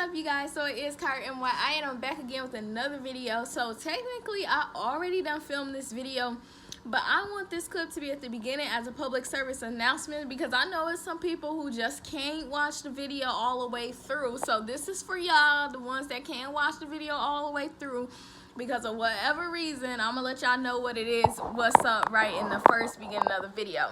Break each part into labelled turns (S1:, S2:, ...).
S1: up, you guys? So it is Kyra and I am back again with another video. So technically I already done filmed this video, but I want this clip to be at the beginning as a public service announcement because I know it's some people who just can't watch the video all the way through. So this is for y'all, the ones that can't watch the video all the way through because of whatever reason. I'm gonna let y'all know what it is, what's up right in the first beginning of the video.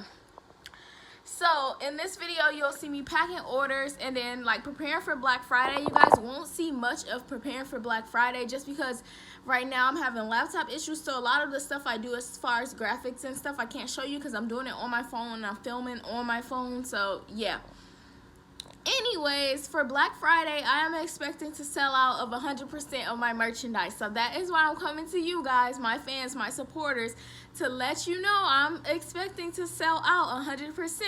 S1: So in this video you'll see me packing orders and then like preparing for Black Friday. You guys won't see much of preparing for Black Friday just because right now I'm having laptop issues, so a lot of the stuff I do as far as graphics and stuff I can't show you because I'm doing it on my phone and I'm filming on my phone. So yeah, anyways, for Black Friday I am expecting to sell out of 100% of my merchandise. So that is why I'm coming to you guys, my fans, my supporters, to let you know I'm expecting to sell out 100%.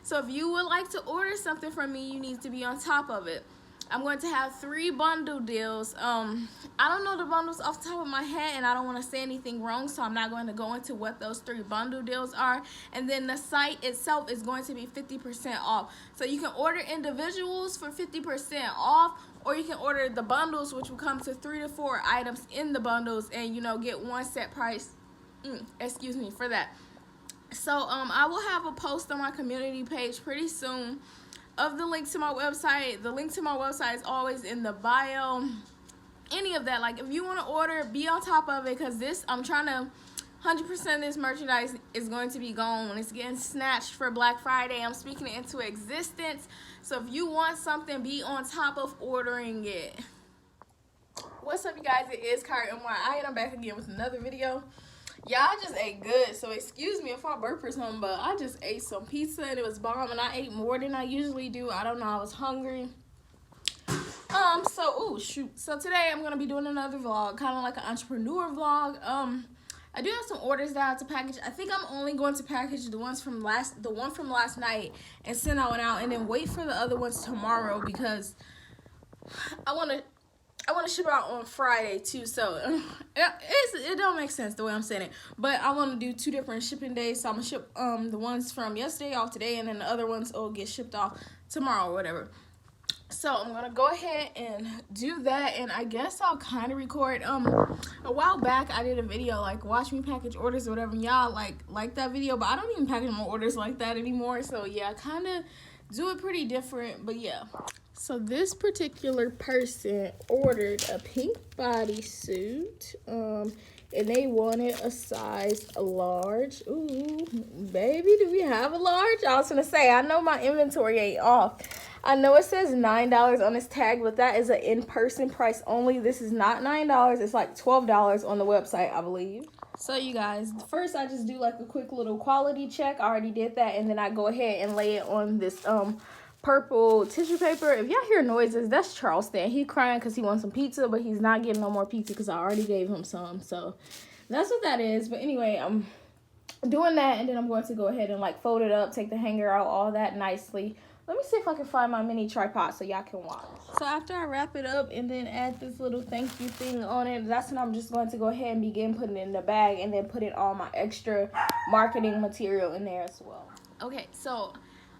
S1: So if you would like to order something from me, you need to be on top of it. I'm going to have 3 bundle deals. I don't know the bundles off the top of my head and I don't want to say anything wrong, so I'm not going to go into what those 3 bundle deals are. And then the site itself is going to be 50% off. So you can order individuals for 50% off, or you can order the bundles, which will come to 3 to 4 items in the bundles, and you know, get one set price. Excuse me for that. So I will have a post on my community page pretty soon of the link to my website. The link to my website is always in the bio. Any of that, like if you want to order, be on top of it, because this, I'm trying to 100% of this merchandise is going to be gone. It's getting snatched for Black Friday. I'm speaking it into existence. So if you want something, be on top of ordering it. What's up, you guys? It is Kyra and I am back again with another video. Y'all just ate good, so excuse me if I burp or something, but I just ate some pizza and it was bomb, and I ate more than I usually do. I don't know, I was hungry. So today I'm gonna be doing another vlog, kind of like an entrepreneur vlog. I do have some orders that I have to package. I think I'm only going to package the one from last night and send that one out, and then wait for the other ones tomorrow because I want to ship out on Friday too, so it don't make sense the way I'm saying it, but I want to do 2 different shipping days. So I'm gonna ship the ones from yesterday off today, and then the other ones will get shipped off tomorrow or whatever. So I'm gonna go ahead and do that, and I guess I'll kind of record. A while back I did a video like watch me package orders or whatever, and y'all like that video, but I don't even package my orders like that anymore. So yeah, I kind of do it pretty different, but yeah. So this particular person ordered a pink bodysuit, and they wanted a size large. Ooh, baby, do we have a large? I was gonna say, I know my inventory ain't off. I know it says $9 on this tag, but that is an in-person price only. This is not $9. It's like $12 on the website, I believe. So you guys, first I just do like a quick little quality check. I already did that, and then I go ahead and lay it on this purple tissue paper. If y'all hear noises, that's Charleston. He crying because he wants some pizza, but he's not getting no more pizza because I already gave him some. So that's what that is. But anyway, I'm doing that, and then I'm going to go ahead and like fold it up, take the hanger out, all that nicely. Let me see if I can find my mini tripod so y'all can watch. So after I wrap it up and then add this little thank you thing on it, that's when I'm just going to go ahead and begin putting it in the bag, and then putting all my extra marketing material in there as well. Okay, so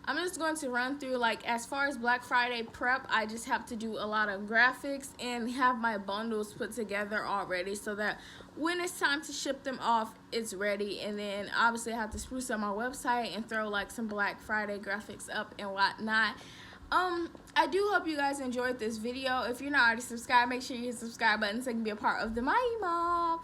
S1: I'm just going to run through, like, as far as Black Friday prep, I just have to do a lot of graphics and have my bundles put together already so that when it's time to ship them off, it's ready. And then obviously I have to spruce up my website and throw like some Black Friday graphics up and whatnot. I do hope you guys enjoyed this video. If you're not already subscribed, make sure you hit the subscribe button so you can be a part of the Mighty Mob.